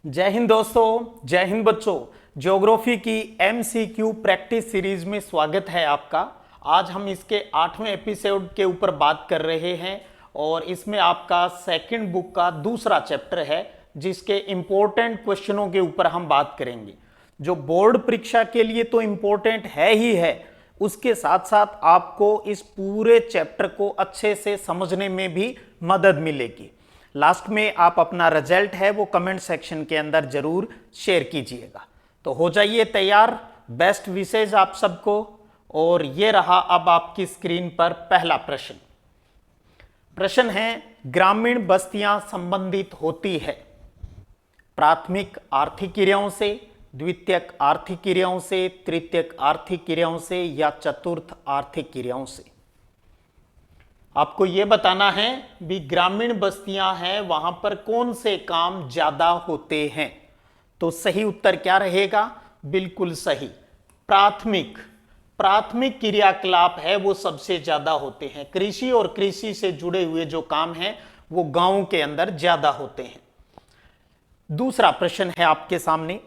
जय हिंद दोस्तों, जय हिंद बच्चों। ज्योग्राफी की एमसीक्यू प्रैक्टिस सीरीज में स्वागत है आपका। आज हम इसके 8वें एपिसोड के ऊपर बात कर रहे हैं और इसमें आपका सेकंड बुक का दूसरा चैप्टर है जिसके इंपॉर्टेंट क्वेश्चनों के ऊपर हम बात करेंगे, जो बोर्ड परीक्षा के लिए तो इंपॉर्टेंट है ही है, उसके साथ साथ आपको इस पूरे चैप्टर को अच्छे से समझने में भी मदद मिलेगी। लास्ट में आप अपना रिजल्ट है वो कमेंट सेक्शन के अंदर जरूर शेयर कीजिएगा। तो हो जाइए तैयार। बेस्ट विशेष आप सबको। और ये रहा अब आपकी स्क्रीन पर पहला प्रश्न। प्रश्न है, ग्रामीण बस्तियां संबंधित होती है प्राथमिक आर्थिक क्रियाओं से, द्वितीयक आर्थिक क्रियाओं से, तृतीयक आर्थिक क्रियाओं से या चतुर्थ आर्थिक क्रियाओं से। आपको यह बताना है भी ग्रामीण बस्तियां हैं वहां पर कौन से काम ज्यादा होते हैं। तो सही उत्तर क्या रहेगा? बिल्कुल सही, प्राथमिक प्राथमिक क्रियाकलाप है वो सबसे ज्यादा होते हैं। कृषि और कृषि से जुड़े हुए जो काम हैं वो गांव के अंदर ज्यादा होते हैं। दूसरा प्रश्न है आपके सामने,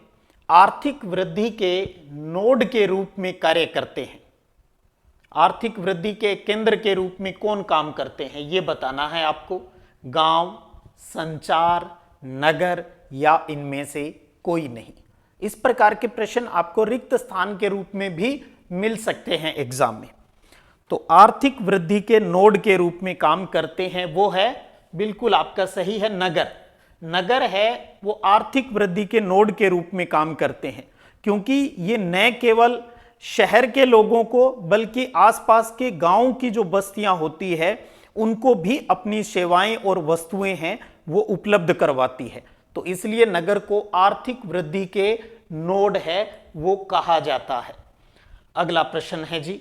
आर्थिक वृद्धि के नोड के रूप में कार्य करते हैं। आर्थिक वृद्धि के केंद्र के रूप में कौन काम करते हैं यह बताना है आपको। गांव, संचार, नगर या इनमें से कोई नहीं। इस प्रकार के प्रश्न आपको रिक्त स्थान के रूप में भी मिल सकते हैं एग्जाम में। तो आर्थिक वृद्धि के नोड के रूप में काम करते हैं वो है, बिल्कुल आपका सही है, नगर। नगर है वो आर्थिक वृद्धि के नोड के रूप में काम करते हैं, क्योंकि ये न केवल शहर के लोगों को बल्कि आसपास के गांव की जो बस्तियां होती है उनको भी अपनी सेवाएं और वस्तुएं हैं वो उपलब्ध करवाती है। तो इसलिए नगर को आर्थिक वृद्धि के नोड है वो कहा जाता है। अगला प्रश्न है जी,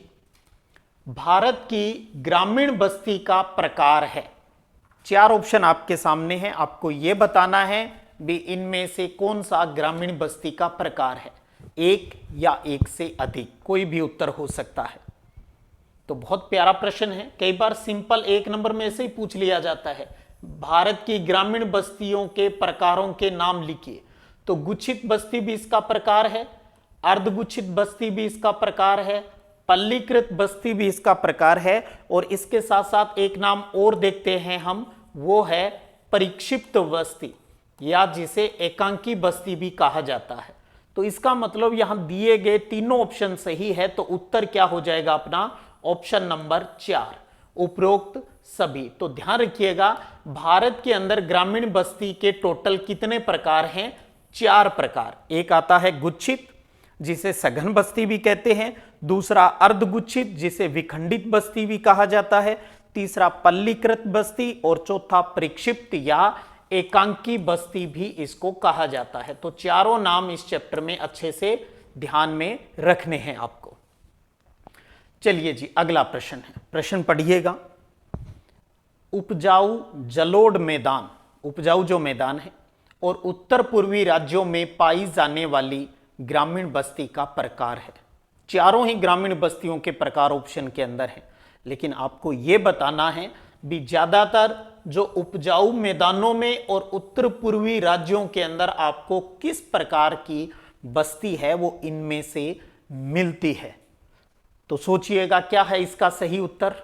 भारत की ग्रामीण बस्ती का प्रकार है। 4 ऑप्शन आपके सामने हैं, आपको यह बताना है भी इनमें से कौन सा ग्रामीण बस्ती का प्रकार है। एक या एक से अधिक, कोई भी उत्तर हो सकता है। तो बहुत प्यारा प्रश्न है। कई बार सिंपल 1 नंबर में से ही पूछ लिया जाता है, भारत की ग्रामीण बस्तियों के प्रकारों के नाम लिखिए। तो गुच्छित बस्ती भी इसका प्रकार है, अर्धगुच्छित बस्ती भी इसका प्रकार है, पल्लीकृत बस्ती भी इसका प्रकार है, और इसके साथ साथ एक नाम और देखते हैं हम, वो है परिक्षिप्त बस्ती या जिसे एकांकी बस्ती भी कहा जाता है। तो इसका मतलब यहां दिए गए तीनों ऑप्शन सही है, तो उत्तर क्या हो जाएगा अपना? ऑप्शन नंबर 4, उपरोक्त सभी। तो ध्यान रखिएगा, भारत के अंदर ग्रामीण बस्ती के टोटल कितने प्रकार हैं? 4 प्रकार। एक आता है गुच्छित जिसे सघन बस्ती भी कहते हैं, दूसरा अर्धगुच्छित जिसे विखंडित बस्ती भी कहा जाता है, तीसरा पल्लीकृत बस्ती और चौथा परिक्षिप्त या एकांकी बस्ती भी इसको कहा जाता है। तो चारों नाम इस चैप्टर में अच्छे से ध्यान में रखने हैं आपको। चलिए जी, अगला प्रश्न है, प्रश्न पढ़िएगा। उपजाऊ जलोढ़ मैदान, उपजाऊ जो मैदान है, और उत्तर पूर्वी राज्यों में पाई जाने वाली ग्रामीण बस्ती का प्रकार है। चारों ही ग्रामीण बस्तियों के प्रकार ऑप्शन के अंदर है, लेकिन आपको यह बताना है भी ज्यादातर जो उपजाऊ मैदानों में और उत्तर पूर्वी राज्यों के अंदर आपको किस प्रकार की बस्ती है वो इनमें से मिलती है। तो सोचिएगा क्या है इसका सही उत्तर?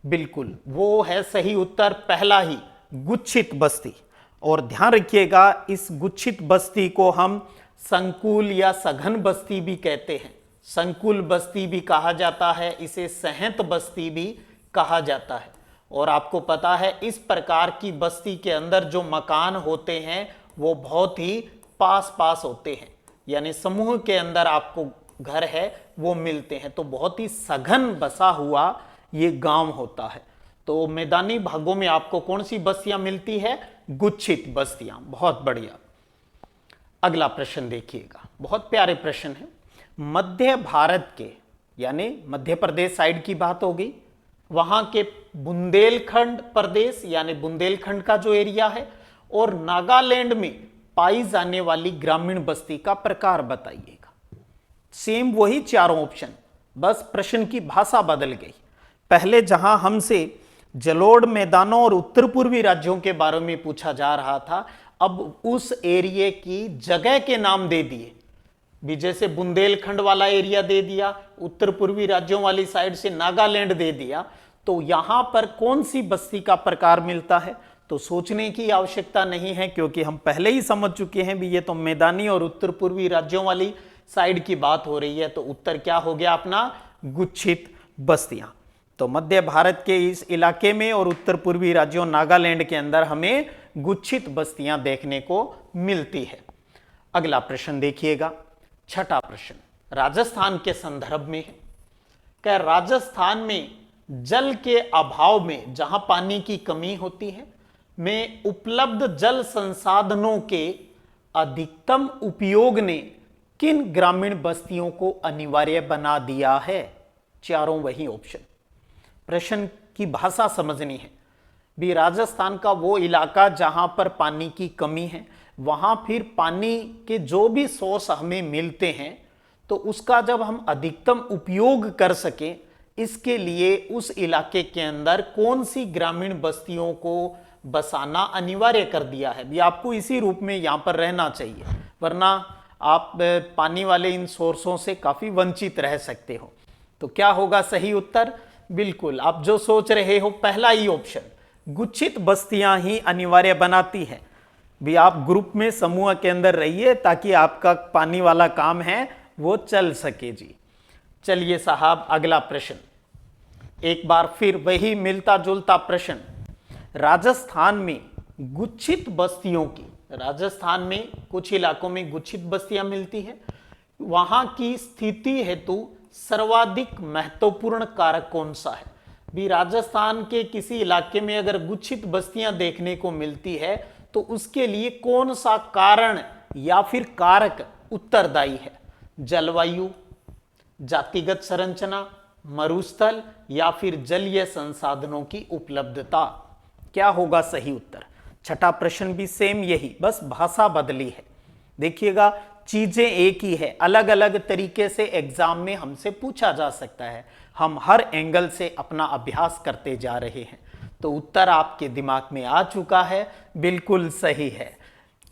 बिल्कुल वो है सही उत्तर पहला ही, गुच्छित बस्ती। और ध्यान रखिएगा, इस गुच्छित बस्ती को हम संकुल या सघन बस्ती भी कहते हैं। संकुल बस्ती भी कहा जाता है, इसे सहंत बस्ती भी कहा जाता है। और आपको पता है इस प्रकार की बस्ती के अंदर जो मकान होते हैं वो बहुत ही पास पास होते हैं, यानी समूह के अंदर आपको घर है वो मिलते हैं। तो बहुत ही सघन बसा हुआ ये गांव होता है। तो मैदानी भागों में आपको कौन सी बस्तियां मिलती है? गुच्छित बस्तियां। बहुत बढ़िया। अगला प्रश्न देखिएगा, बहुत प्यारे प्रश्न है। मध्य भारत के, यानी मध्य प्रदेश साइड की बात होगी, वहां के बुंदेलखंड प्रदेश यानी बुंदेलखंड का जो एरिया है, और नागालैंड में पाई जाने वाली ग्रामीण बस्ती का प्रकार बताइएगा। सेम वही चारों ऑप्शन, बस प्रश्न की भाषा बदल गई। पहले जहां हमसे जलोढ़ मैदानों और उत्तर पूर्वी राज्यों के बारे में पूछा जा रहा था, अब उस एरिया की जगह के नाम दे दिए भी, जैसे बुंदेलखंड वाला एरिया दे दिया, उत्तर पूर्वी राज्यों वाली साइड से नागालैंड दे दिया, तो यहां पर कौन सी बस्ती का प्रकार मिलता है? तो सोचने की आवश्यकता नहीं है, क्योंकि हम पहले ही समझ चुके हैं भी ये तो मैदानी और उत्तर पूर्वी राज्यों वाली साइड की बात हो रही है। तो उत्तर क्या हो गया अपना? गुच्छित बस्तियां। तो मध्य भारत के इस इलाके में और उत्तर पूर्वी राज्यों नागालैंड के अंदर हमें गुच्छित बस्तियां देखने को मिलती है। अगला प्रश्न देखिएगा, छठा प्रश्न राजस्थान के संदर्भ में है। क्या राजस्थान में जल के अभाव में, जहां पानी की कमी होती है, में उपलब्ध जल संसाधनों के अधिकतम उपयोग ने किन ग्रामीण बस्तियों को अनिवार्य बना दिया है? चारों वही ऑप्शन। प्रश्न की भाषा समझनी है भी, राजस्थान का वो इलाका जहां पर पानी की कमी है, वहां फिर पानी के जो भी सोर्स हमें मिलते हैं, तो उसका जब हम अधिकतम उपयोग कर सकें, इसके लिए उस इलाके के अंदर कौन सी ग्रामीण बस्तियों को बसाना अनिवार्य कर दिया है भी। आपको इसी रूप में यहां पर रहना चाहिए, वरना आप पानी वाले इन सोर्सों से काफी वंचित रह सकते हो। तो क्या होगा सही उत्तर? बिल्कुल आप जो सोच रहे हो पहला ही ऑप्शन, गुच्छित बस्तियां ही अनिवार्य बनाती है भी। आप ग्रुप में समूह के अंदर रहिए ताकि आपका पानी वाला काम है वो चल सके जी। चलिए साहब, अगला प्रश्न एक बार फिर वही मिलता जुलता प्रश्न। राजस्थान में गुच्छित बस्तियों की, राजस्थान में कुछ इलाकों में गुच्छित बस्तियां मिलती है, वहां की स्थिति हेतु सर्वाधिक महत्वपूर्ण कारक कौन सा है भी? राजस्थान के किसी इलाके में अगर गुच्छित बस्तियां देखने को मिलती है, तो उसके लिए कौन सा कारण या फिर कारक उत्तरदायी है? जलवायु, जातिगत संरचना, मरुस्थल, या फिर जलीय संसाधनों की उपलब्धता? क्या होगा सही उत्तर? छठा प्रश्न भी सेम यही, बस भाषा बदली है। देखिएगा, चीजें एक ही है, अलग अलग तरीके से एग्जाम में हमसे पूछा जा सकता है। हम हर एंगल से अपना अभ्यास करते जा रहे हैं। तो उत्तर आपके दिमाग में आ चुका है, बिल्कुल सही है।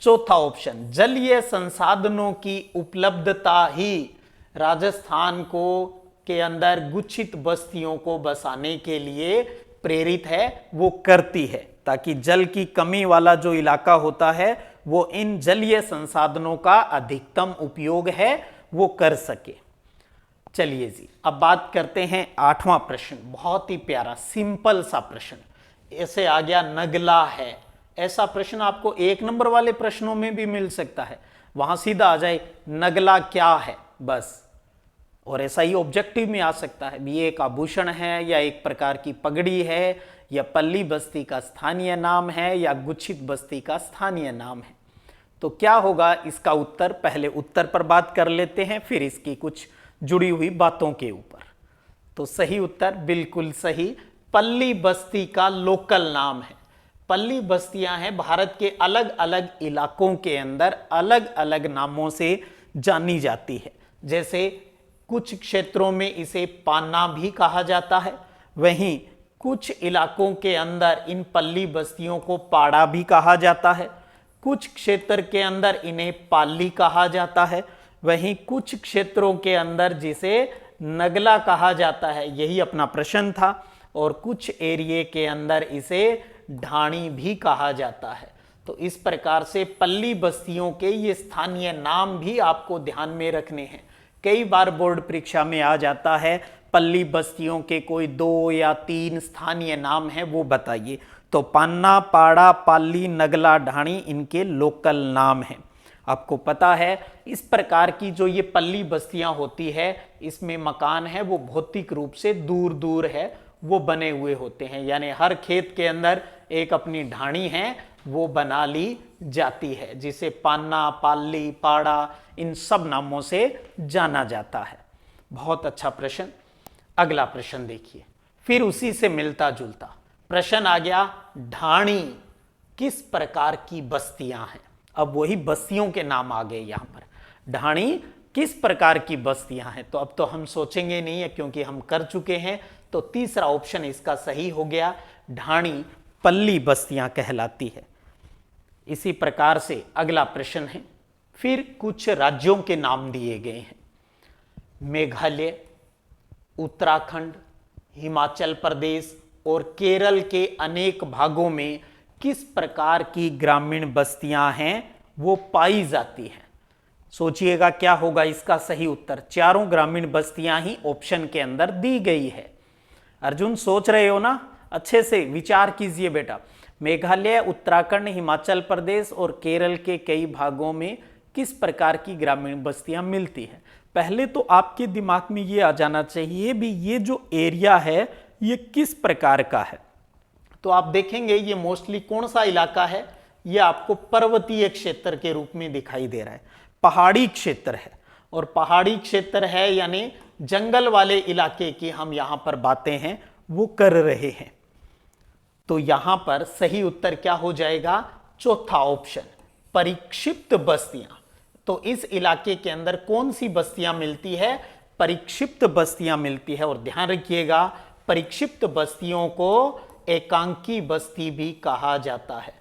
चौथा ऑप्शन, जलीय संसाधनों की उपलब्धता ही राजस्थान को के अंदर गुच्छित बस्तियों को बसाने के लिए प्रेरित है, वो करती है, ताकि जल की कमी वाला जो इलाका होता है वो इन जलीय संसाधनों का अधिकतम उपयोग है वो कर सके। चलिए जी, अब बात करते हैं आठवां प्रश्न। बहुत ही प्यारा सिंपल सा प्रश्न, ऐसे आ गया नगला है। ऐसा प्रश्न आपको एक नंबर वाले प्रश्नों में भी मिल सकता है, वहां सीधा आ जाए नगला क्या है बस। और ऐसा ही ऑब्जेक्टिव में आ सकता है भी, ये एक आभूषण है या एक प्रकार की पगड़ी है या पल्ली बस्ती का स्थानीय नाम है या गुच्छित बस्ती का स्थानीय नाम है। तो क्या होगा इसका उत्तर? पहले उत्तर पर बात कर लेते हैं, फिर इसकी कुछ जुड़ी हुई बातों के ऊपर। तो सही उत्तर बिल्कुल सही, पल्ली बस्ती का लोकल नाम है। पल्ली बस्तियां हैं भारत के अलग अलग इलाकों के अंदर अलग अलग नामों से जानी जाती है। जैसे कुछ क्षेत्रों में इसे पान्ना भी कहा जाता है, वहीं कुछ इलाकों के अंदर इन पल्ली बस्तियों को पाड़ा भी कहा जाता है, कुछ क्षेत्र के अंदर इन्हें पाली कहा जाता है, वहीं कुछ क्षेत्रों के अंदर जिसे नगला कहा जाता है, यही अपना प्रश्न था, और कुछ एरिए के अंदर इसे ढाणी भी कहा जाता है। तो इस प्रकार से पल्ली बस्तियों के ये स्थानीय नाम भी आपको ध्यान में रखने हैं। कई बार बोर्ड परीक्षा में आ जाता है पल्ली बस्तियों के कोई 2 या 3 स्थानीय नाम हैं, वो बताइए। तो पान्ना, पाड़ा, पाली, नगला, ढाणी इनके लोकल नाम हैं। आपको पता है इस प्रकार की जो ये पल्ली बस्तियां होती है, इसमें मकान है वो भौतिक रूप से दूर दूर है वो बने हुए होते हैं, यानी हर खेत के अंदर एक अपनी ढाणी है वो बना ली जाती है, जिसे पान्ना, पाली, पाड़ा इन सब नामों से जाना जाता है। बहुत अच्छा प्रश्न। अगला प्रश्न देखिए, फिर उसी से मिलता जुलता प्रश्न आ गया, ढाणी किस प्रकार की बस्तियां हैं? अब वही बस्तियों के नाम आ गए यहां पर, ढाणी किस प्रकार की बस्तियां हैं? तो अब तो हम सोचेंगे नहीं है क्योंकि हम कर चुके हैं। तो तीसरा ऑप्शन इसका सही हो गया, ढाणी पल्ली बस्तियां कहलाती है। इसी प्रकार से अगला प्रश्न है, फिर कुछ राज्यों के नाम दिए गए हैं। मेघालय, उत्तराखंड, हिमाचल प्रदेश और केरल के अनेक भागों में किस प्रकार की ग्रामीण बस्तियां हैं वो पाई जाती हैं। सोचिएगा क्या होगा इसका सही उत्तर। चारों ग्रामीण बस्तियां ही ऑप्शन के अंदर दी गई है। अर्जुन सोच रहे हो ना, अच्छे से विचार कीजिए बेटा। मेघालय, उत्तराखंड, हिमाचल प्रदेश और केरल के कई भागों में किस प्रकार की ग्रामीण बस्तियां मिलती है। पहले तो आपके दिमाग में ये आ जाना चाहिए भी ये जो एरिया है ये किस प्रकार का है। तो आप देखेंगे ये मोस्टली कौन सा इलाका है, ये आपको पर्वतीय क्षेत्र के रूप में दिखाई दे रहा है, पहाड़ी क्षेत्र है। और पहाड़ी क्षेत्र है यानी जंगल वाले इलाके की हम यहां पर बातें हैं वो कर रहे हैं। तो यहां पर सही उत्तर क्या हो जाएगा, चौथा ऑप्शन, परिक्षिप्त बस्तियां। तो इस इलाके के अंदर कौन सी बस्तियां मिलती है, परिक्षिप्त बस्तियां मिलती है। और ध्यान रखिएगा परिक्षिप्त बस्तियों को एकांकी बस्ती भी कहा जाता है।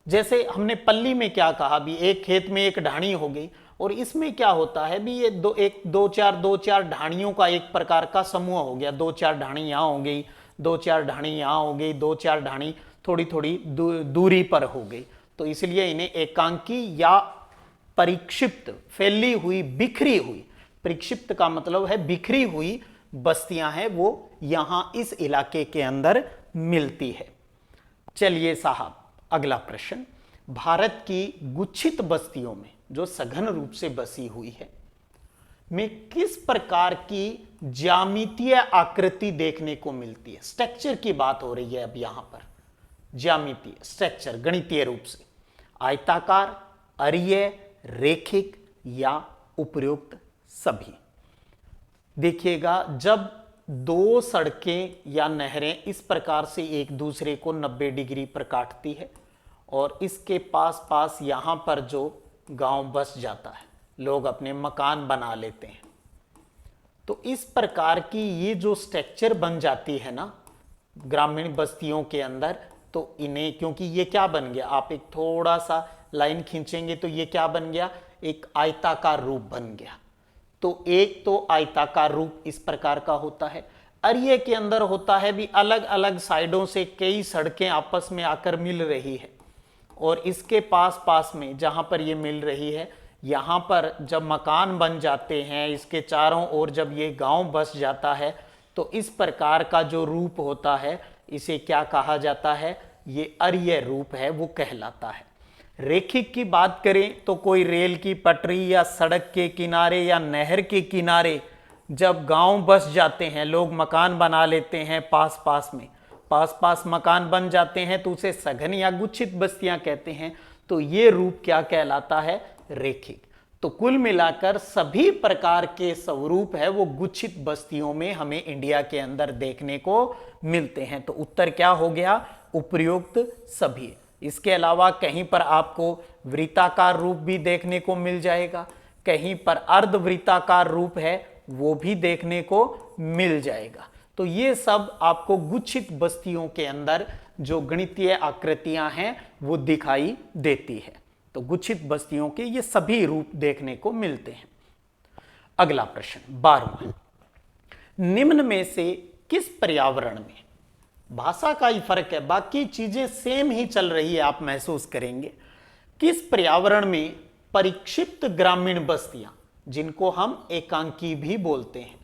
जैसे हमने पल्ली में क्या कहा भी, एक खेत में एक ढाणी हो गई, और इसमें क्या होता है भी ये दो चार ढाणियों का एक प्रकार का समूह हो गया। 2-4 ढाणी यहां हो गई, 2-4 ढाणी यहां हो गई, 2-4 ढाणी थोड़ी थोड़ी दूरी पर हो गई। तो इसलिए इन्हें एकांकी या परिक्षिप्त, फैली हुई, बिखरी हुई, परिक्षिप्त का मतलब है बिखरी हुई बस्तियां हैं, वो यहां इस इलाके के अंदर मिलती है। चलिए साहब अगला प्रश्न, भारत की गुच्छित बस्तियों में जो सघन रूप से बसी हुई है में किस प्रकार की ज्यामितीय आकृति देखने को मिलती है। स्ट्रक्चर की बात हो रही है अब यहां पर, ज्यामितीय स्ट्रक्चर गणितीय रूप से, आयताकार, अरीय, रेखिक या उपर्युक्त सभी। देखिएगा जब दो सड़कें या नहरें इस प्रकार से एक दूसरे को 90 डिग्री पर काटती है और इसके पास पास यहां पर जो गांव बस जाता है, लोग अपने मकान बना लेते हैं, तो इस प्रकार की ये जो स्ट्रक्चर बन जाती है ना ग्रामीण बस्तियों के अंदर, तो इन्हें, क्योंकि ये क्या बन गया, आप एक थोड़ा सा लाइन खींचेंगे तो ये क्या बन गया, एक आयताकार रूप बन गया। तो एक तो आयताकार रूप इस प्रकार का होता है। अरीय के अंदर होता है भी अलग अलग साइडों से कई सड़कें आपस में आकर मिल रही है, और इसके पास पास में जहां पर ये मिल रही है, यहां पर जब मकान बन जाते हैं, इसके चारों ओर जब ये गांव बस जाता है, तो इस प्रकार का जो रूप होता है इसे क्या कहा जाता है, ये अरीय रूप है वो कहलाता है। रेखिक की बात करें तो कोई रेल की पटरी या सड़क के किनारे या नहर के किनारे जब गांव बस जाते हैं, लोग मकान बना लेते हैं, पास पास मकान बन जाते हैं, तो उसे सघन या गुच्छित बस्तियां कहते हैं। तो ये रूप क्या कहलाता है, रेखिक। तो कुल मिलाकर सभी प्रकार के स्वरूप है वो गुच्छित बस्तियों में हमें इंडिया के अंदर देखने को मिलते हैं। तो उत्तर क्या हो गया, उपर्युक्त सभी। इसके अलावा कहीं पर आपको वृत्ताकार रूप भी देखने को मिल जाएगा, कहीं पर अर्धवृत्ताकार रूप है वो भी देखने को मिल जाएगा। तो ये सब आपको गुच्छित बस्तियों के अंदर जो गणितीय आकृतियां हैं वो दिखाई देती है। तो गुच्छित बस्तियों के ये सभी रूप देखने को मिलते हैं। अगला प्रश्न 12वां, निम्न में से किस पर्यावरण में, भाषा का ही फर्क है, बाकी चीजें सेम ही चल रही है, आप महसूस करेंगे, किस पर्यावरण में परिक्षिप्त ग्रामीण बस्तियां, जिनको हम एकांकी भी बोलते हैं,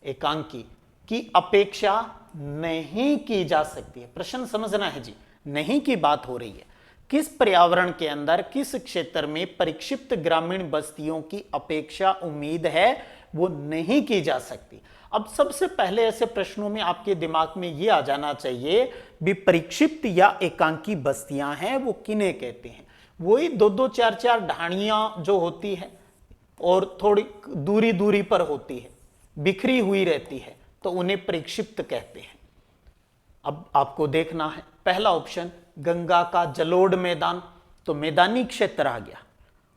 एकांकी की अपेक्षा नहीं की जा सकती है। प्रश्न समझना है जी, नहीं की बात हो रही है। किस पर्यावरण के अंदर, किस क्षेत्र में परिक्षिप्त ग्रामीण बस्तियों की अपेक्षा उम्मीद है वो नहीं की जा सकती। अब सबसे पहले ऐसे प्रश्नों में आपके दिमाग में ये आ जाना चाहिए भी परिक्षिप्त या एकांकी बस्तियां हैं वो किन्हें कहते हैं। वही 2-2, 4-4 ढाणियां जो होती है और थोड़ी दूरी दूरी पर होती है, बिखरी हुई रहती है, तो उन्हें परिक्षिप्त कहते हैं। अब आपको देखना है पहला ऑप्शन, गंगा का जलोढ़ मैदान, तो मैदानी क्षेत्र आ गया,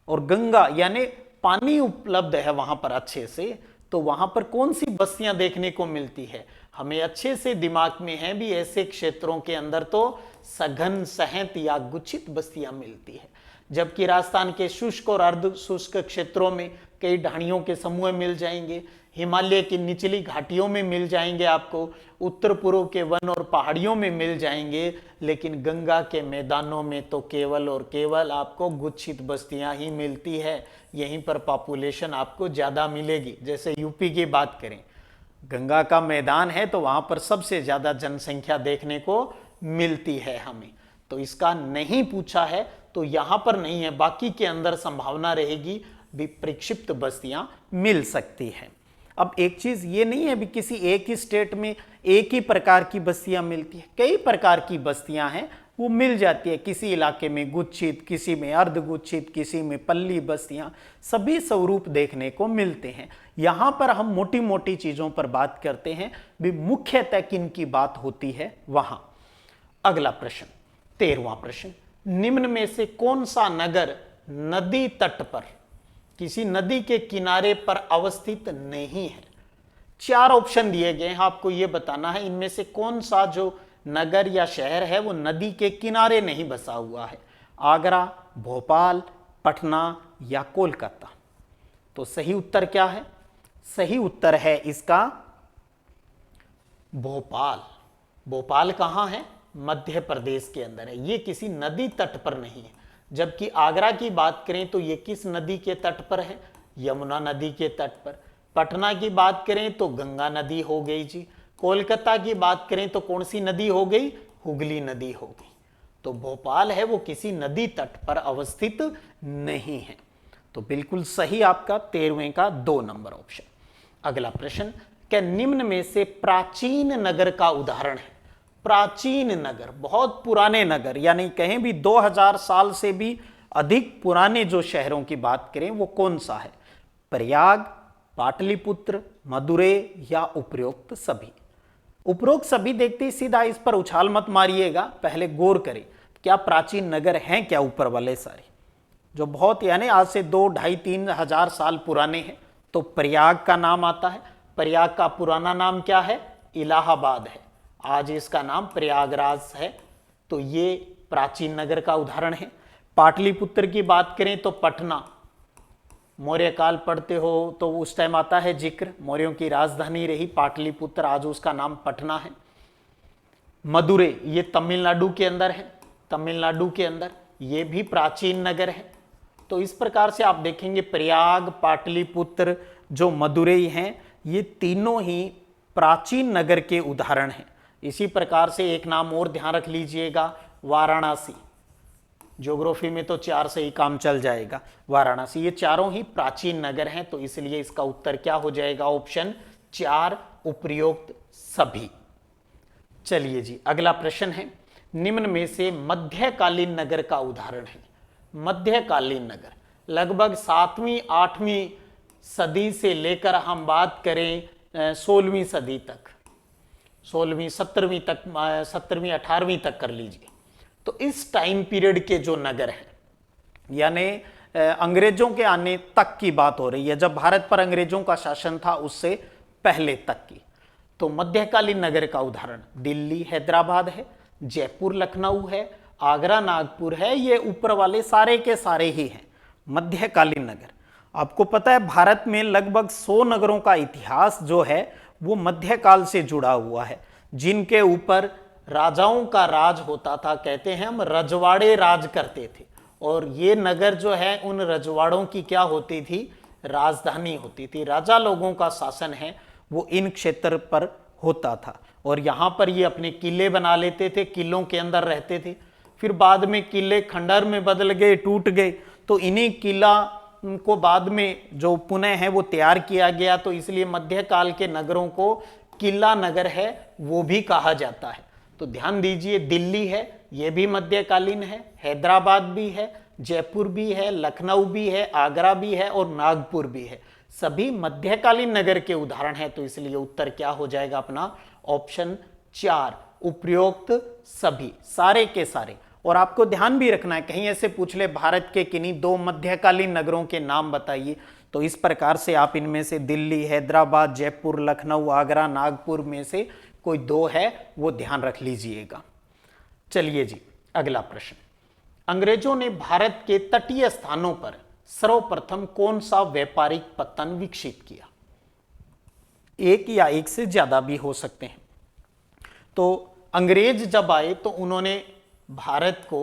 और गंगा यानी पानी उपलब्ध है वहां पर अच्छे से, तो वहां पर कौन सी बस्तियां देखने को मिलती है, हमें अच्छे से दिमाग में है भी, ऐसे क्षेत्रों के अंदर तो सघन सहत या गुच्छित बस्तियां मिलती है, जबकि राजस्थान के शुष्क और अर्ध शुष्क क्षेत्रों में कई ढाणियों के समूह मिल जाएंगे, हिमालय की निचली घाटियों में मिल जाएंगे, आपको उत्तर पूर्व के वन और पहाड़ियों में मिल जाएंगे, लेकिन गंगा के मैदानों में तो केवल और केवल आपको गुच्छित बस्तियां ही मिलती है। यहीं पर पॉपुलेशन आपको ज्यादा मिलेगी। जैसे यूपी की बात करें, गंगा का मैदान है तो वहां पर सबसे ज्यादा जनसंख्या देखने को मिलती है हमें। तो इसका नहीं पूछा है तो यहां पर नहीं है, बाकी के अंदर संभावना रहेगी भी प्रक्षिप्त बस्तियां मिल सकती हैं। अब एक चीज ये नहीं है भी किसी एक ही स्टेट में एक ही प्रकार की बस्तियां मिलती है, कई प्रकार की बस्तियां हैं वो मिल जाती है। किसी इलाके में गुच्छित, किसी में अर्धगुच्छित, किसी में पल्ली बस्तियां, सभी स्वरूप देखने को मिलते हैं। यहां पर हम मोटी मोटी चीजों पर बात करते हैं भी, मुख्यतः किन की बात होती है वहां। अगला प्रश्न, 13वां प्रश्न, निम्न में से कौन सा नगर नदी तट पर, किसी नदी के किनारे पर अवस्थित नहीं है? 4 ऑप्शन दिए गए हैं, आपको यह बताना है इनमें से कौन सा जो नगर या शहर है वो नदी के किनारे नहीं बसा हुआ है। आगरा, भोपाल, पटना या कोलकाता। तो सही उत्तर क्या है? सही उत्तर है इसका भोपाल। भोपाल कहां है? मध्य प्रदेश के अंदर है, ये किसी नदी तट पर नहीं है। जबकि आगरा की बात करें तो ये किस नदी के तट पर है? यमुना नदी के तट पर। पटना की बात करें तो गंगा नदी हो गई जी। कोलकाता की बात करें तो कौन सी नदी हो गई? हुगली नदी हो गई। तो भोपाल है वो किसी नदी तट पर अवस्थित नहीं है। तो बिल्कुल सही आपका 13वें का 2 नंबर ऑप्शन। अगला प्रश्न, क्या निम्न में से प्राचीन नगर का उदाहरण है? प्राचीन नगर, बहुत पुराने नगर, यानी कहें भी 2000 साल से भी अधिक पुराने जो शहरों की बात करें वो कौन सा है? प्रयाग, पाटलिपुत्र, मदुरै या उपरोक्त सभी? उपरोक्त सभी देखते ही सीधा इस पर उछाल मत मारिएगा, पहले गौर करें क्या प्राचीन नगर हैं क्या ऊपर वाले सारे, जो बहुत यानी आज से 2, 2.5, 3 हजार साल पुराने हैं। तो प्रयाग का नाम आता है। प्रयाग का पुराना नाम क्या है? इलाहाबाद है, आज इसका नाम प्रयागराज है। तो ये प्राचीन नगर का उदाहरण है। पाटलिपुत्र की बात करें तो पटना, मौर्य काल पढ़ते हो तो उस टाइम आता है जिक्र, मौर्यों की राजधानी रही पाटलिपुत्र, आज उसका नाम पटना है। मदुरै ये तमिलनाडु के अंदर है, तमिलनाडु के अंदर ये भी प्राचीन नगर है। तो इस प्रकार से आप देखेंगे प्रयाग, पाटलिपुत्र, जो मदुरै हैं, ये तीनों ही प्राचीन नगर के उदाहरण हैं। इसी प्रकार से एक नाम और ध्यान रख लीजिएगा, वाराणसी। ज्योग्राफी में तो 4 से ही काम चल जाएगा। वाराणसी, ये चारों ही प्राचीन नगर हैं, तो इसलिए इसका उत्तर क्या हो जाएगा? ऑप्शन 4 उपरोक्त सभी। चलिए जी, अगला प्रश्न है, निम्न में से मध्यकालीन नगर का उदाहरण है। मध्यकालीन नगर लगभग 7वीं 8वीं सदी से लेकर हम बात करें 16वीं सदी तक, 16वीं 17वीं तक, 17वीं 18वीं तक कर लीजिए। तो इस टाइम पीरियड के जो नगर हैं, यानी अंग्रेजों के आने तक की बात हो रही है, जब भारत पर अंग्रेजों का शासन था उससे पहले तक की। तो मध्यकालीन नगर का उदाहरण दिल्ली हैदराबाद है, जयपुर लखनऊ है, आगरा नागपुर है, ये ऊपर वाले सारे के सारे ही हैं मध्यकालीन नगर। आपको पता है भारत में लगभग 100 नगरों का इतिहास जो है वो मध्यकाल से जुड़ा हुआ है, जिनके ऊपर राजाओं का राज होता था। कहते हैं हम रजवाड़े राज करते थे, और ये नगर जो है उन रजवाड़ों की क्या होती थी? राजधानी होती थी। राजा लोगों का शासन है वो इन क्षेत्र पर होता था, और यहाँ पर ये अपने किले बना लेते थे, किलों के अंदर रहते थे। फिर बाद में किले खंडहर में बदल गए, टूट गए, तो इन्हीं किला को बाद में जो पुनः है वो तैयार किया गया। तो इसलिए मध्यकाल के नगरों को किला नगर है वो भी कहा जाता है। तो ध्यान दीजिए, दिल्ली है ये भी मध्यकालीन है, हैदराबाद भी है, जयपुर भी है, लखनऊ भी है, आगरा भी है और नागपुर भी है, सभी मध्यकालीन नगर के उदाहरण हैं। तो इसलिए उत्तर क्या हो जाएगा अपना? ऑप्शन 4 उपरोक्त सभी, सारे के सारे। और आपको ध्यान भी रखना है, कहीं ऐसे पूछ ले भारत के किन्हीं 2 मध्यकालीन नगरों के नाम बताइए, तो इस प्रकार से आप इनमें से दिल्ली, हैदराबाद, जयपुर, लखनऊ, आगरा, नागपुर में से कोई 2 है वो ध्यान रख लीजिएगा। चलिए जी, अगला प्रश्न। अंग्रेजों ने भारत के तटीय स्थानों पर सर्वप्रथम कौन सा व्यापारिक पत्तन विकसित किया? एक या एक से ज्यादा भी हो सकते हैं। तो अंग्रेज जब आए तो उन्होंने भारत को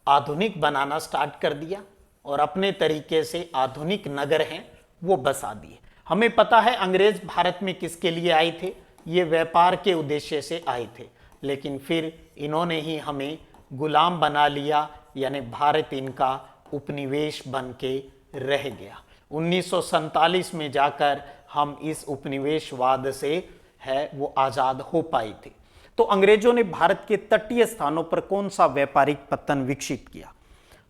आधुनिक बनाना स्टार्ट कर दिया और अपने तरीके से आधुनिक नगर हैं वो बसा दिए। हमें पता है अंग्रेज भारत में किसके लिए आए थे, ये व्यापार के उद्देश्य से आए थे, लेकिन फिर इन्होंने ही हमें गुलाम बना लिया, यानी भारत इनका उपनिवेश बन के रह गया। 1947 में जाकर हम इस उपनिवेशवाद से है वो आजाद हो पाए थे। तो अंग्रेजों ने भारत के तटीय स्थानों पर कौन सा व्यापारिक पत्तन विकसित किया?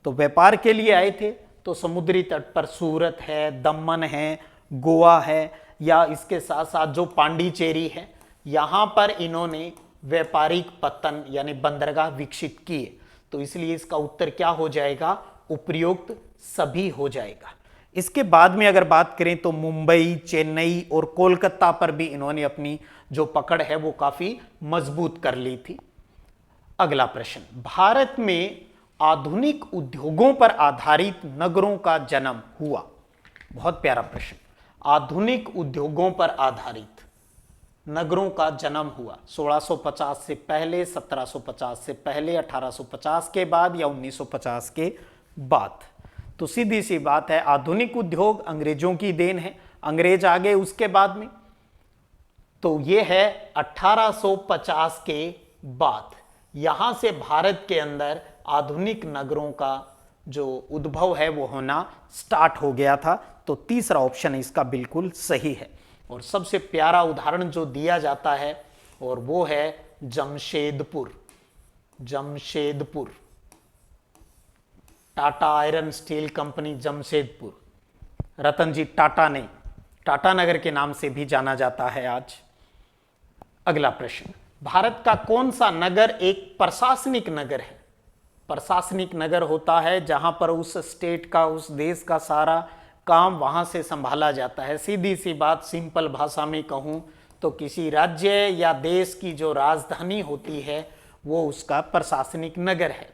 तो व्यापार के लिए आए थे तो समुद्री तट पर सूरत है, दमन है, गोवा है, या इसके साथ साथ जो पांडिचेरी है, यहां पर इन्होंने व्यापारिक पत्तन यानी बंदरगाह विकसित किए। तो इसलिए इसका उत्तर क्या हो जाएगा? उपयुक्त सभी हो जाएगा। इसके बाद में अगर बात करें तो मुंबई, चेन्नई और कोलकाता पर भी इन्होंने अपनी जो पकड़ है वो काफी मजबूत कर ली थी। अगला प्रश्न। भारत में आधुनिक उद्योगों पर आधारित नगरों का जन्म हुआ। बहुत प्यारा प्रश्न। आधुनिक उद्योगों पर आधारित नगरों का जन्म हुआ 1650 से पहले, 1750 से पहले, 1850 के बाद या 1950 के बाद? तो सीधी सी बात है, आधुनिक उद्योग अंग्रेजों की देन है। अंग्रेज आ गए उसके बाद में, तो ये है 1850 के बाद। यहां से भारत के अंदर आधुनिक नगरों का जो उद्भव है वो होना स्टार्ट हो गया था। तो तीसरा ऑप्शन इसका बिल्कुल सही है। और सबसे प्यारा उदाहरण जो दिया जाता है और वो है Jamshedpur. Jamshedpur, Tata iron steel company Jamshedpur, Ratan ji Tata ने टाटा नगर के नाम से भी जाना जाता है आज। अगला प्रश्न। भारत का कौन सा नगर एक प्रशासनिक नगर है? प्रशासनिक नगर होता है जहां पर उस स्टेट का, उस देश का सारा काम वहां से संभाला जाता है। सीधी सी बात, सिंपल भाषा में कहूं तो किसी राज्य या देश की जो राजधानी होती है वो उसका प्रशासनिक नगर है।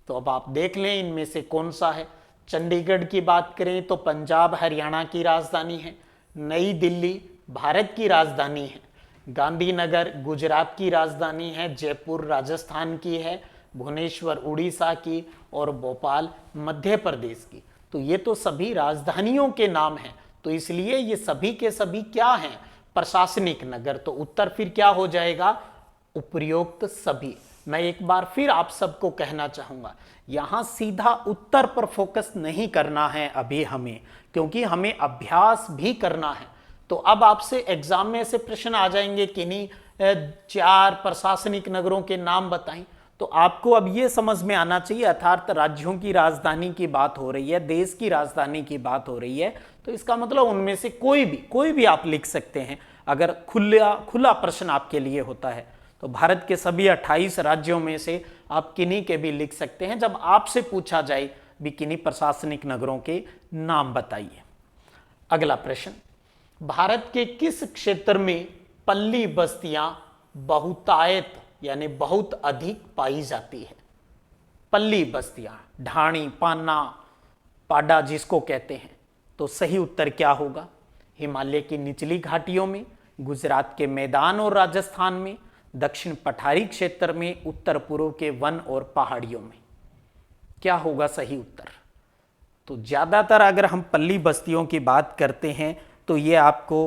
तो अब आप देख लें इनमें से कौन सा है। चंडीगढ़ की बात करें तो पंजाब हरियाणा की राजधानी है। नई दिल्ली भारत की राजधानी है। गांधीनगर गुजरात की राजधानी है। जयपुर राजस्थान की है। भुवनेश्वर उड़ीसा की और भोपाल मध्य प्रदेश की। तो ये तो सभी राजधानियों के नाम हैं, तो इसलिए ये सभी के सभी क्या हैं? प्रशासनिक नगर। तो उत्तर फिर क्या हो जाएगा? उपयुक्त सभी। मैं एक बार फिर आप सबको कहना चाहूंगा, यहां सीधा उत्तर पर फोकस नहीं करना है अभी हमें, क्योंकि हमें अभ्यास भी करना है। तो अब आपसे एग्जाम में ऐसे प्रश्न आ जाएंगे कि नहीं 4 प्रशासनिक नगरों के नाम बताएं, तो आपको अब ये समझ में आना चाहिए अर्थात राज्यों की राजधानी की बात हो रही है, देश की राजधानी की बात हो रही है, तो इसका मतलब उनमें से कोई भी आप लिख सकते हैं। अगर खुला प्रश्न आपके लिए होता है तो भारत के सभी 28 राज्यों में से आप किन्हीं के भी लिख सकते हैं। जब आपसे पूछा जाए भी किन्हीं प्रशासनिक नगरों के नाम बताइए। अगला प्रश्न। भारत के किस क्षेत्र में पल्ली बस्तियां बहुतायत यानी बहुत अधिक पाई जाती है? पल्ली बस्तियां, ढाणी, पान्ना, पाडा जिसको कहते हैं। तो सही उत्तर क्या होगा? हिमालय की निचली घाटियों में, गुजरात के मैदान और राजस्थान में, दक्षिण पठारी क्षेत्र में, उत्तर पूर्व के वन और पहाड़ियों में। क्या होगा सही उत्तर? तो ज्यादातर अगर हम पल्ली बस्तियों की बात करते हैं तो ये आपको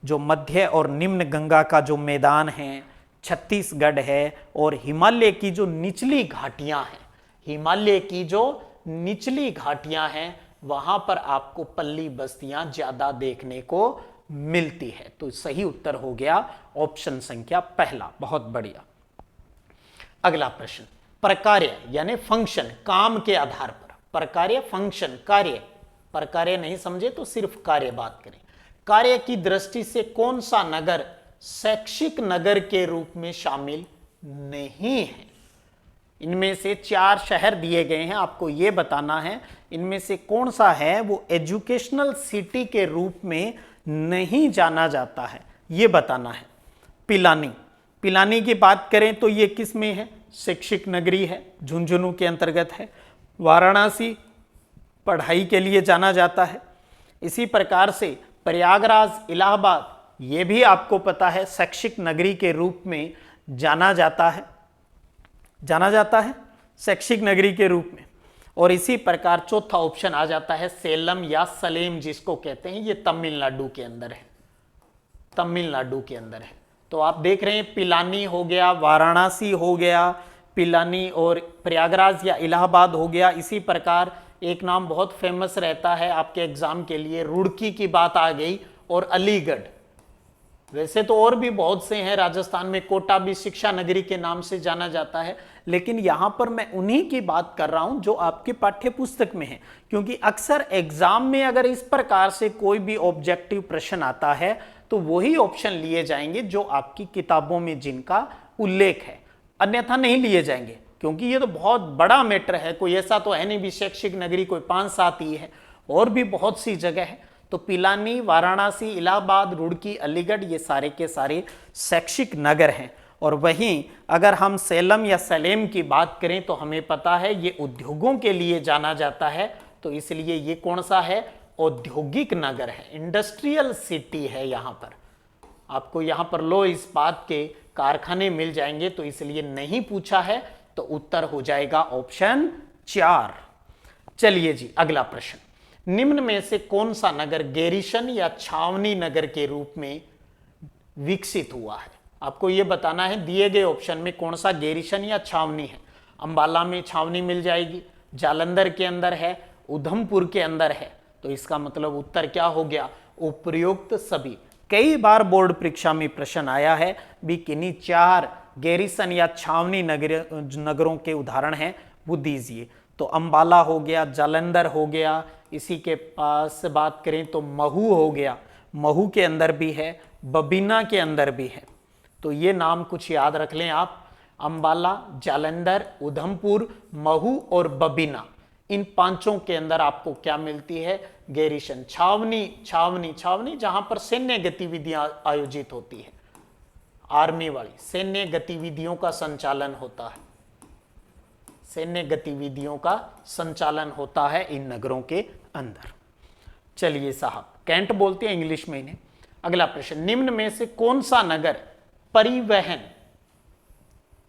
जो मध्य और निम्न गंगा का जो मैदान है, छत्तीसगढ़ है, और हिमालय की जो निचली घाटियां हैं, हिमालय की जो निचली घाटियां हैं वहां पर आपको पल्ली बस्तियां ज्यादा देखने को मिलती है। तो सही उत्तर हो गया ऑप्शन संख्या पहला। बहुत बढ़िया। अगला प्रश्न। प्रकार्य यानी फंक्शन, काम के आधार पर। प्रकार्य, फंक्शन, कार्य। प्रकार्य नहीं समझे तो सिर्फ कार्य बात करें। कार्य की दृष्टि से कौन सा नगर शैक्षिक नगर के रूप में शामिल नहीं है? इनमें से 4 शहर दिए गए हैं, आपको ये बताना है इनमें से कौन सा है वो एजुकेशनल सिटी के रूप में नहीं जाना जाता है, ये बताना है। पिलानी, पिलानी की बात करें तो ये किस में है, शैक्षिक नगरी है, झुंझुनू के अंतर्गत है। वाराणसी पढ़ाई के लिए जाना जाता है। इसी प्रकार से प्रयागराज, इलाहाबाद, ये भी आपको पता है शैक्षिक नगरी के रूप में जाना जाता है, शैक्षिक नगरी के रूप में। और इसी प्रकार चौथा ऑप्शन आ जाता है सेलम या सलेम जिसको कहते हैं, ये तमिलनाडु के अंदर है, तमिलनाडु के अंदर है। तो आप देख रहे हैं पिलानी हो गया, वाराणसी हो गया, पिलानी और प्रयागराज या इलाहाबाद हो गया। इसी प्रकार एक नाम बहुत फेमस रहता है आपके एग्जाम के लिए, रुड़की की बात आ गई, और अलीगढ़। वैसे तो और भी बहुत से हैं, राजस्थान में कोटा भी शिक्षा नगरी के नाम से जाना जाता है, लेकिन यहां पर मैं उन्हीं की बात कर रहा हूं जो आपके पाठ्य पुस्तक में है, क्योंकि अक्सर एग्जाम में अगर इस प्रकार से कोई भी ऑब्जेक्टिव प्रश्न आता है तो वही ऑप्शन लिए जाएंगे जो आपकी किताबों में जिनका उल्लेख है, अन्यथा नहीं लिए जाएंगे, क्योंकि ये तो बहुत बड़ा मैटर है। कोई ऐसा तो है नहीं भी शैक्षिक नगरी कोई 5-7 ही है, और भी बहुत सी जगह है। तो पिलानी, वाराणसी, इलाहाबाद, रुड़की, अलीगढ़, ये सारे के सारे शैक्षिक नगर हैं। और वहीं अगर हम सेलम या सलेम की बात करें तो हमें पता है ये उद्योगों के लिए जाना जाता है, तो इसलिए ये कौन सा है, औद्योगिक नगर है, इंडस्ट्रियल सिटी है। यहाँ पर आपको यहाँ पर लो इस्पात के कारखाने मिल जाएंगे, तो इसलिए नहीं पूछा है, तो उत्तर हो जाएगा ऑप्शन 4। चलिए जी, अगला प्रश्न, निम्न में से कौन सा नगर गैरिसन या छावनी नगर के रूप में विकसित हुआ है? आपको यह बताना है दिए गए ऑप्शन में कौन सा गैरिसन या छावनी है। अंबाला में छावनी मिल जाएगी, जालंधर के अंदर है, उधमपुर के अंदर है, तो इसका मतलब उत्तर क्या हो गया, उपर्युक्त सभी। कई बार बोर्ड परीक्षा में प्रश्न आया है भी किन्हीं 4 गैरिसन या छावनी नगरों के उदाहरण हैं वो दीजिए। तो अंबाला हो गया, जालंधर हो गया, इसी के पास बात करें तो महू हो गया, महू के अंदर भी है, बबीना के अंदर भी है। तो ये नाम कुछ याद रख लें आप, अंबाला, जालंधर, उधमपुर, महू और बबीना, इन 5 के अंदर आपको क्या मिलती है, गैरिसन। छावनी, छावनी, छावनी जहां पर सैन्य गतिविधियां आयोजित होती है, आर्मी वाली सैन्य गतिविधियों का संचालन होता है, सैन्य गतिविधियों का संचालन होता है इन नगरों के अंदर। चलिए साहब, कैंट बोलते हैं इंग्लिश में इन्हें। अगला प्रश्न, निम्न में से कौन सा नगर परिवहन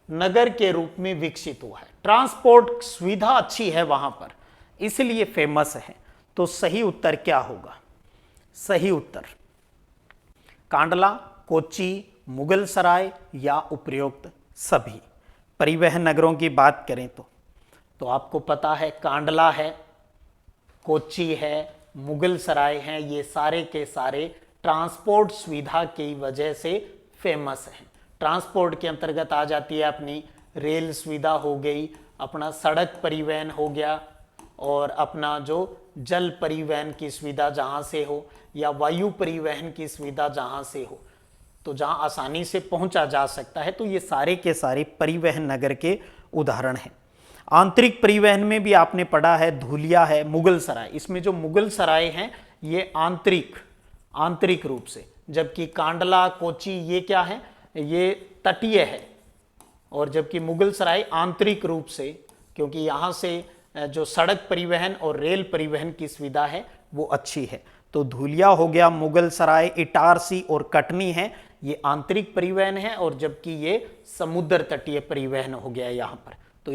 नगर के रूप में विकसित हुआ है? ट्रांसपोर्ट सुविधा अच्छी है वहां पर, इसलिए फेमस है। तो सही उत्तर क्या होगा? सही उत्तर कांडला, कोच्चि, मुगल सराय या उपर्युक्त सभी। परिवहन नगरों की बात करें तो आपको पता है कांडला है, कोच्चि है, मुगल सराय हैं, ये सारे के सारे ट्रांसपोर्ट सुविधा की वजह से फेमस हैं। ट्रांसपोर्ट के अंतर्गत आ जाती है अपनी रेल सुविधा हो गई, अपना सड़क परिवहन हो गया, और अपना जो जल परिवहन की सुविधा जहाँ से हो, या वायु परिवहन की सुविधा जहाँ से हो, तो जहाँ आसानी से पहुँचा जा सकता है। तो ये सारे के सारे परिवहन नगर के उदाहरण हैं। आंतरिक परिवहन में भी आपने पढ़ा है, धूलिया है, मुगल सराय। इसमें जो मुगल सराय हैं ये आंतरिक रूप से, जबकि कांडला, कोच्चि ये क्या है, ये तटीय है, और जबकि मुगल सराय आंतरिक रूप से, क्योंकि यहाँ से जो सड़क परिवहन और रेल परिवहन की सुविधा है वो अच्छी है। तो धूलिया हो गया, मुगल सराय, इटारसी और कटनी है, ये आंतरिक परिवहन है, और जबकि ये समुद्र तटीय परिवहन हो गया यहाँ पर। तो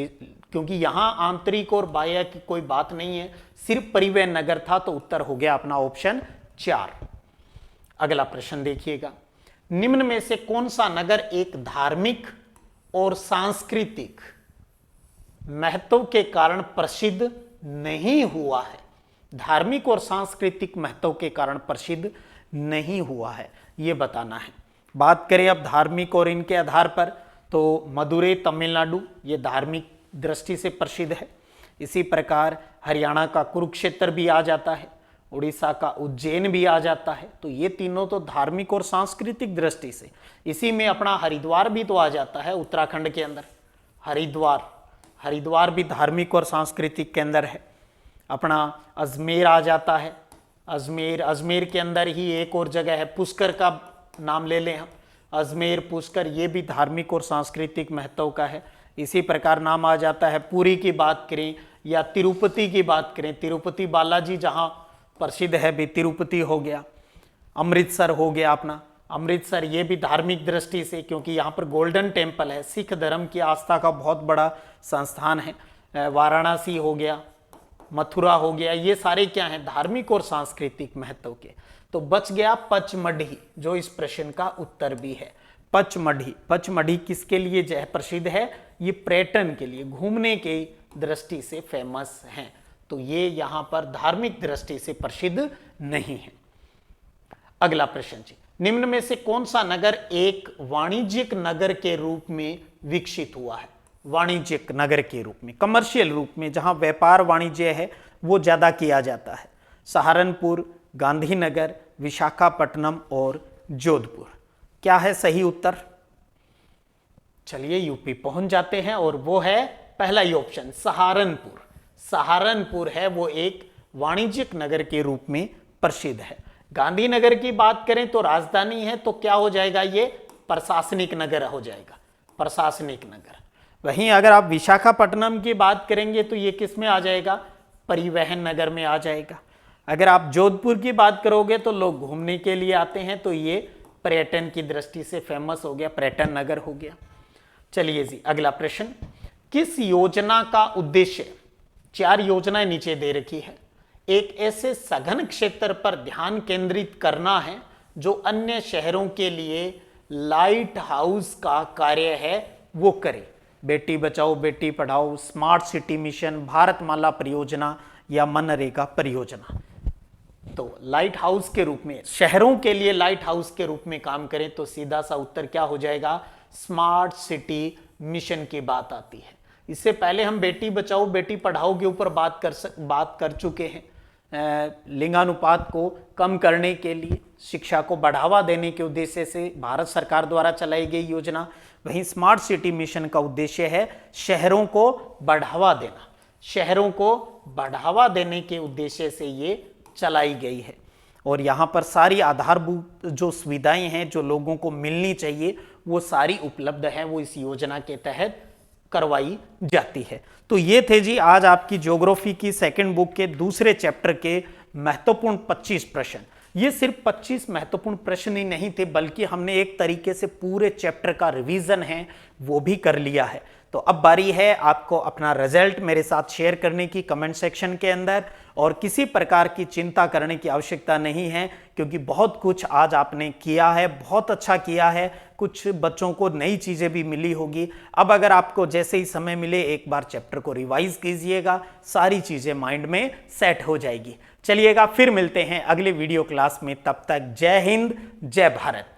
क्योंकि यहाँ आंतरिक और बाह्य की कोई बात नहीं है, सिर्फ परिवहन नगर था, तो उत्तर हो गया अपना ऑप्शन 4। अगला प्रश्न देखिएगा, निम्न में से कौन सा नगर एक धार्मिक और सांस्कृतिक महत्व के कारण प्रसिद्ध नहीं हुआ है? धार्मिक और सांस्कृतिक महत्व के कारण प्रसिद्ध नहीं हुआ है, यह बताना है। बात करें अब धार्मिक और इनके आधार पर, तो मदुरै तमिलनाडु ये धार्मिक दृष्टि से प्रसिद्ध है। इसी प्रकार हरियाणा का कुरुक्षेत्र भी आ जाता है, उड़ीसा का उज्जैन भी आ जाता है। तो ये तीनों तो धार्मिक और सांस्कृतिक दृष्टि से। इसी में अपना हरिद्वार भी तो आ जाता है, उत्तराखंड के अंदर हरिद्वार, हरिद्वार भी धार्मिक और सांस्कृतिक केंद्र है। अपना अजमेर आ जाता है, अजमेर के अंदर ही एक और जगह है, पुष्कर का नाम ले लें हम, अजमेर पुष्कर, ये भी धार्मिक और सांस्कृतिक महत्व का है। इसी प्रकार नाम आ जाता है, पुरी की बात करें या तिरुपति की बात करें, तिरुपति बालाजी जहाँ प्रसिद्ध है भी, तिरुपति हो गया। अमृतसर हो गया अपना, अमृतसर ये भी धार्मिक दृष्टि से, क्योंकि यहाँ पर गोल्डन टेम्पल है, सिख धर्म की आस्था का बहुत बड़ा संस्थान है। वाराणसी हो गया, मथुरा हो गया, ये सारे क्या हैं, धार्मिक और सांस्कृतिक महत्व के। तो बच गया पचमढ़ी, जो इस प्रश्न का उत्तर भी है। पचमढ़ी, पचमढ़ी किसके लिए जो है प्रसिद्ध है, ये पर्यटन के लिए, घूमने के दृष्टि से फेमस हैं। तो ये यहाँ पर धार्मिक दृष्टि से प्रसिद्ध नहीं है। अगला प्रश्न जी, निम्न में से कौन सा नगर एक वाणिज्यिक नगर के रूप में विकसित हुआ है? वाणिज्यिक नगर के रूप में, कमर्शियल रूप में, जहां व्यापार वाणिज्य है वो ज्यादा किया जाता है। सहारनपुर, गांधीनगर, विशाखापट्टनम और जोधपुर। क्या है सही उत्तर? चलिए यूपी पहुंच जाते हैं और वो है पहला ही ऑप्शन, सहारनपुर। सहारनपुर है वो एक वाणिज्यिक नगर के रूप में प्रसिद्ध है। गांधीनगर की बात करें तो राजधानी है, तो क्या हो जाएगा, ये प्रशासनिक नगर हो जाएगा, प्रशासनिक नगर। वहीं अगर आप विशाखापट्टनम की बात करेंगे तो ये किस में आ जाएगा, परिवहन नगर में आ जाएगा। अगर आप जोधपुर की बात करोगे तो लोग घूमने के लिए आते हैं, तो ये पर्यटन की दृष्टि से फेमस हो गया, पर्यटन नगर हो गया। चलिए जी अगला प्रश्न, किस योजना का उद्देश्य, 4 योजनाएं नीचे दे रखी है, एक ऐसे सघन क्षेत्र पर ध्यान केंद्रित करना है जो अन्य शहरों के लिए लाइट हाउस का कार्य है वो करे। Beti Bachao Beti Padhao, smart city mission, Bharatmala परियोजना या मनरेगा परियोजना। तो लाइट हाउस के रूप में, शहरों के लिए लाइट हाउस के रूप में काम करें तो सीधा सा उत्तर क्या हो जाएगा, स्मार्ट सिटी मिशन की बात आती है। इससे पहले हम बेटी बचाओ बेटी पढ़ाओ के ऊपर बात कर चुके हैं। लिंगानुपात को कम करने के लिए, शिक्षा को बढ़ावा देने के उद्देश्य से भारत सरकार द्वारा चलाई गई योजना। वहीं स्मार्ट सिटी मिशन का उद्देश्य है शहरों को बढ़ावा देना, शहरों को बढ़ावा देने के उद्देश्य से ये चलाई गई है। और यहाँ पर सारी आधारभूत जो सुविधाएं हैं जो लोगों को मिलनी चाहिए वो सारी उपलब्ध है, वो इस योजना के तहत करवाई जाती है। तो ये थे जी आज आपकी ज्योग्राफी की सेकंड बुक के दूसरे चैप्टर के महत्वपूर्ण 25 प्रश्न। ये सिर्फ 25 महत्वपूर्ण प्रश्न ही नहीं थे, बल्कि हमने एक तरीके से पूरे चैप्टर का रिवीजन है वो भी कर लिया है। तो अब बारी है आपको अपना रिजल्ट मेरे साथ शेयर करने की कमेंट सेक्शन के अंदर, और किसी प्रकार की चिंता करने की आवश्यकता नहीं है, क्योंकि बहुत कुछ आज आपने किया है, बहुत अच्छा किया है। कुछ बच्चों को नई चीज़ें भी मिली होगी। अब अगर आपको जैसे ही समय मिले एक बार चैप्टर को रिवाइज कीजिएगा, सारी चीज़ें माइंड में सेट हो जाएगी। चलिएगा फिर मिलते हैं अगले वीडियो क्लास में, तब तक जय हिंद जय भारत।